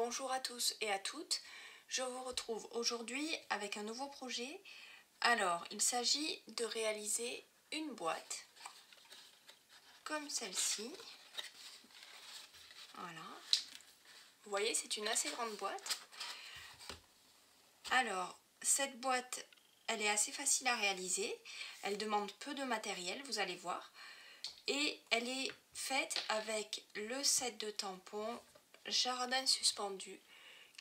Bonjour à tous et à toutes, je vous retrouve aujourd'hui avec un nouveau projet. Alors, il s'agit de réaliser une boîte comme celle-ci. Voilà. Vous voyez, c'est une assez grande boîte. Alors, cette boîte, elle est assez facile à réaliser. Elle demande peu de matériel, vous allez voir. Et elle est faite avec le set de tampons Jardin suspendu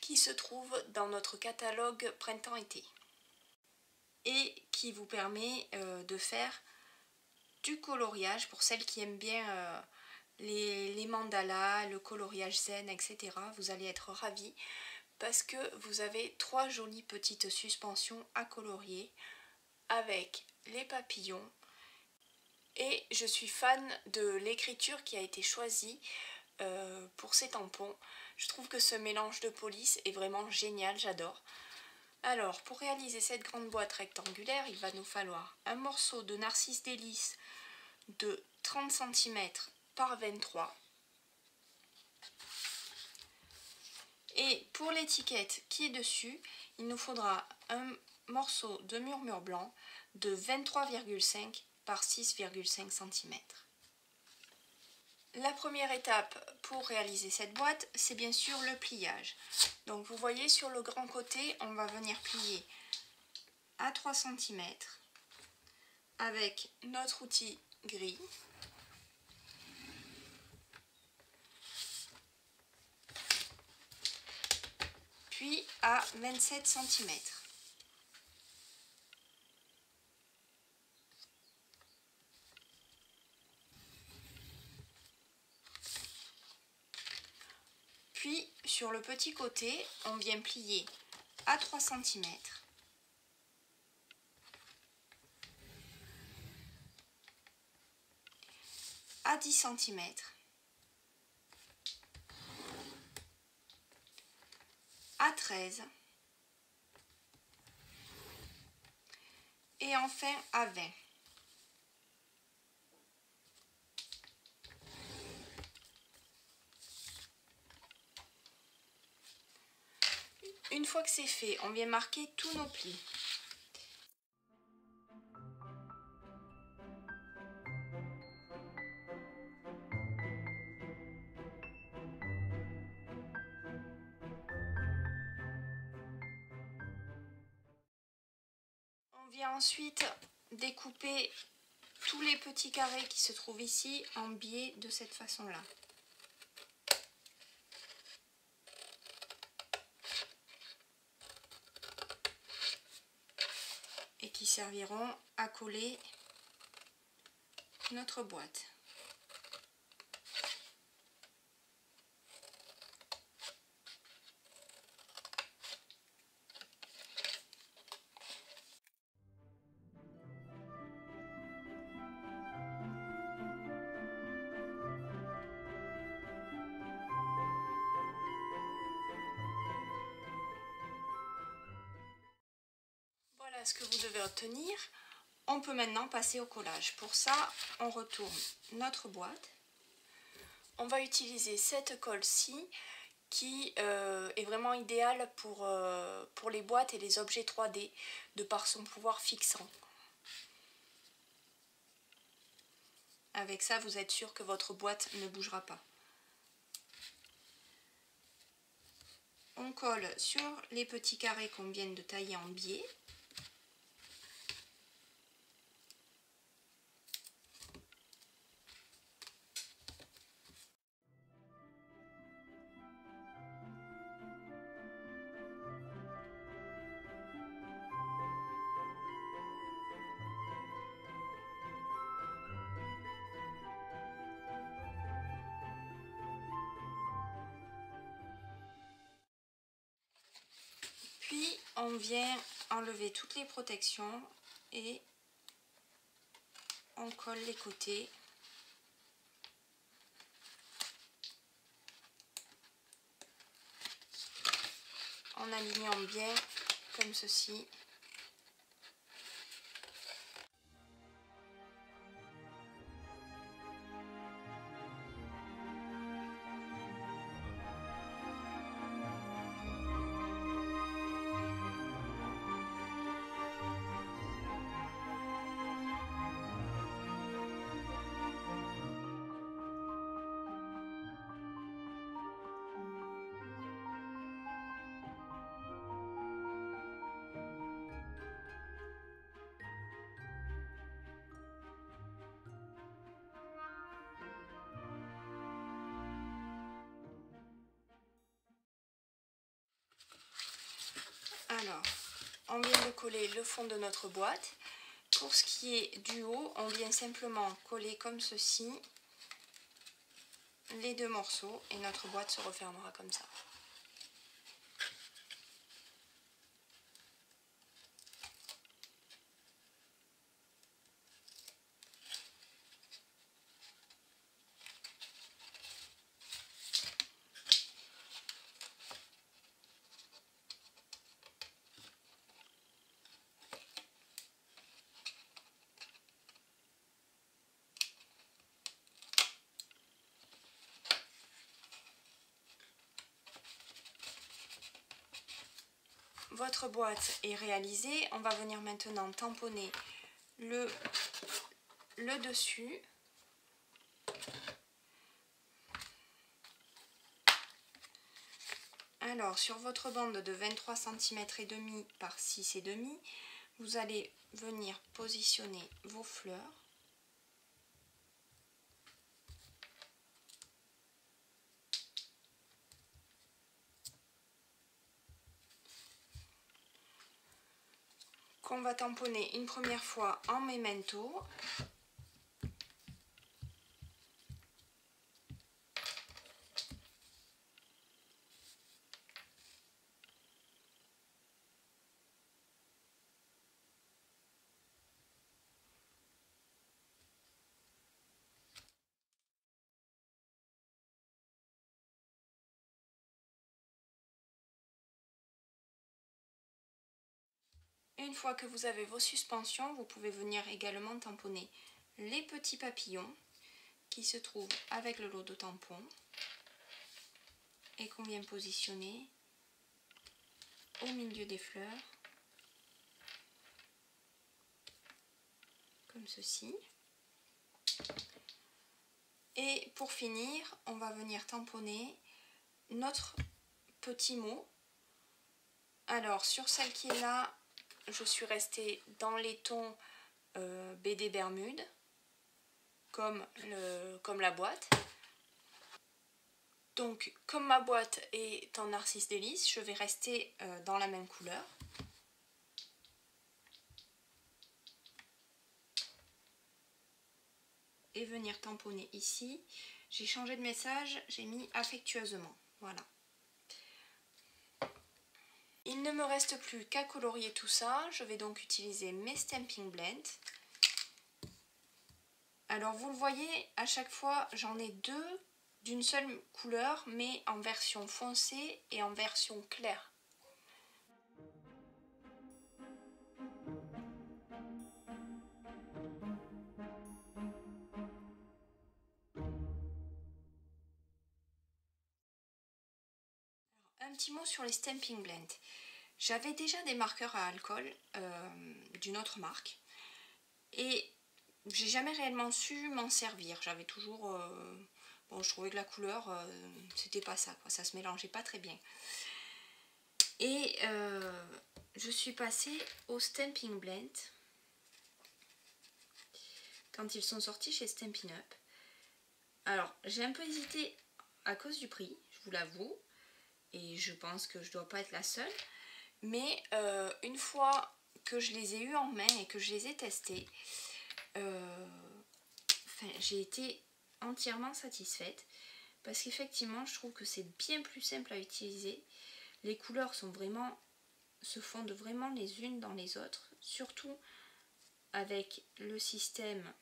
qui se trouve dans notre catalogue printemps-été et qui vous permet de faire du coloriage pour celles qui aiment bien les mandalas, le coloriage zen, etc. Vous allez être ravis parce que vous avez 3 jolies petites suspensions à colorier avec les papillons. Et je suis fan de l'écriture qui a été choisie pour ces tampons. Je trouve que ce mélange de police est vraiment génial, j'adore. Alors, pour réaliser cette grande boîte rectangulaire, il va nous falloir un morceau de narcisse délice de 30 cm par 23. Et pour l'étiquette qui est dessus, il nous faudra un morceau de murmure blanc de 23,5 par 6,5 cm. La première étape pour réaliser cette boîte, c'est bien sûr le pliage. Donc vous voyez sur le grand côté, on va venir plier à 3 cm avec notre outil gris. Puis à 27 cm. Puis sur le petit côté, on vient plier à 3 cm. À 10 cm. À 13. Et enfin à 20. Une fois que c'est fait, on vient marquer tous nos plis. On vient ensuite découper tous les petits carrés qui se trouvent ici en biais de cette façon-là. Et qui serviront à coller notre boîte. Voilà ce que vous devez obtenir. On peut maintenant passer au collage. Pour ça, on retourne notre boîte. On va utiliser cette colle-ci qui est vraiment idéale pour les boîtes et les objets 3D de par son pouvoir fixant. Avec ça, vous êtes sûr que votre boîte ne bougera pas. On colle sur les petits carrés qu'on vient de tailler en biais. Puis on vient enlever toutes les protections et on colle les côtés. En alignant bien comme ceci. Alors, on vient de coller le fond de notre boîte. Pour ce qui est du haut, on vient simplement coller comme ceci les deux morceaux et notre boîte se refermera comme ça. Votre boîte est réalisée. On va venir maintenant tamponner le dessus. Alors, sur votre bande de 23 cm et demi par 6 et demi, vous allez venir positionner vos fleurs. Qu'on va tamponner une première fois en memento. Une fois que vous avez vos suspensions, vous pouvez venir également tamponner les petits papillons qui se trouvent avec le lot de tampons et qu'on vient positionner au milieu des fleurs, comme ceci. Et pour finir, on va venir tamponner notre petit mot. Alors sur celle qui est là, je suis restée dans les tons BD Bermude, comme la boîte. Donc comme ma boîte est en Narcisse Délice, je vais rester dans la même couleur. Et venir tamponner ici. J'ai changé de message, j'ai mis affectueusement. Voilà. Il ne me reste plus qu'à colorier tout ça. Je vais donc utiliser mes Stampin' Blend. Alors vous le voyez, à chaque fois j'en ai deux d'une seule couleur, mais en version foncée et en version claire. Un petit mot sur les Stampin' Blend. J'avais déjà des marqueurs à alcool d'une autre marque et j'ai jamais réellement su m'en servir. J'avais toujours... bon, je trouvais que la couleur, c'était pas ça, quoi. Ça se mélangeait pas très bien. Et je suis passée au Stampin' Blend quand ils sont sortis chez Stampin' Up. Alors, j'ai un peu hésité à cause du prix, je vous l'avoue. Et je pense que je dois pas être la seule. Mais une fois que je les ai eus en main et que je les ai testés, j'ai été entièrement satisfaite. Parce qu'effectivement, je trouve que c'est bien plus simple à utiliser. Les couleurs sont vraiment, se fondent vraiment les unes dans les autres. Surtout avec le système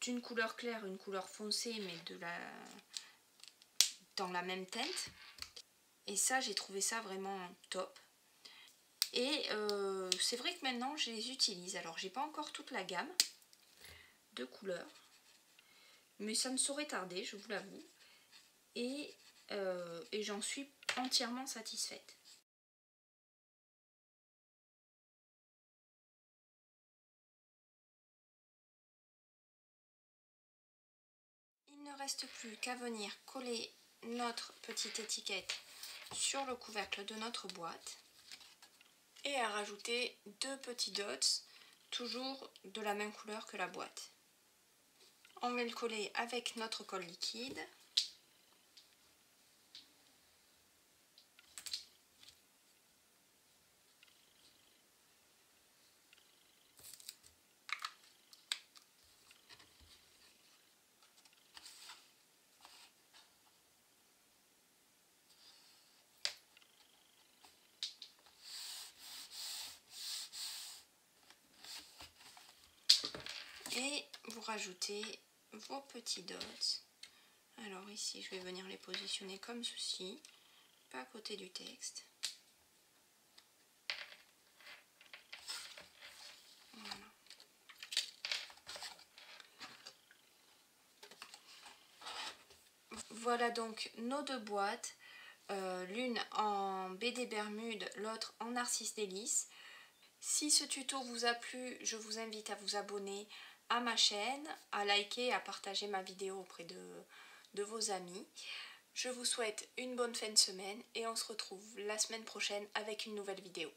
d'une couleur claire, une couleur foncée, mais dans la même teinte. Et ça, j'ai trouvé ça vraiment top. Et c'est vrai que maintenant, je les utilise. Alors, j'ai pas encore toute la gamme de couleurs. Mais ça ne saurait tarder, je vous l'avoue. Et j'en suis entièrement satisfaite. Il ne reste plus qu'à venir coller notre petite étiquette sur le couvercle de notre boîte et à rajouter deux petits dots, toujours de la même couleur que la boîte. On va le coller avec notre colle liquide. rajouter vos petits dots. Alors ici, je vais venir les positionner comme ceci, pas à côté du texte. Voilà. Voilà donc nos deux boîtes, l'une en BD Bermude, l'autre en Narcisse Délices. Si ce tuto vous a plu, je vous invite à vous abonner à ma chaîne, à liker, à partager ma vidéo auprès de vos amis. Je vous souhaite une bonne fin de semaine et on se retrouve la semaine prochaine avec une nouvelle vidéo.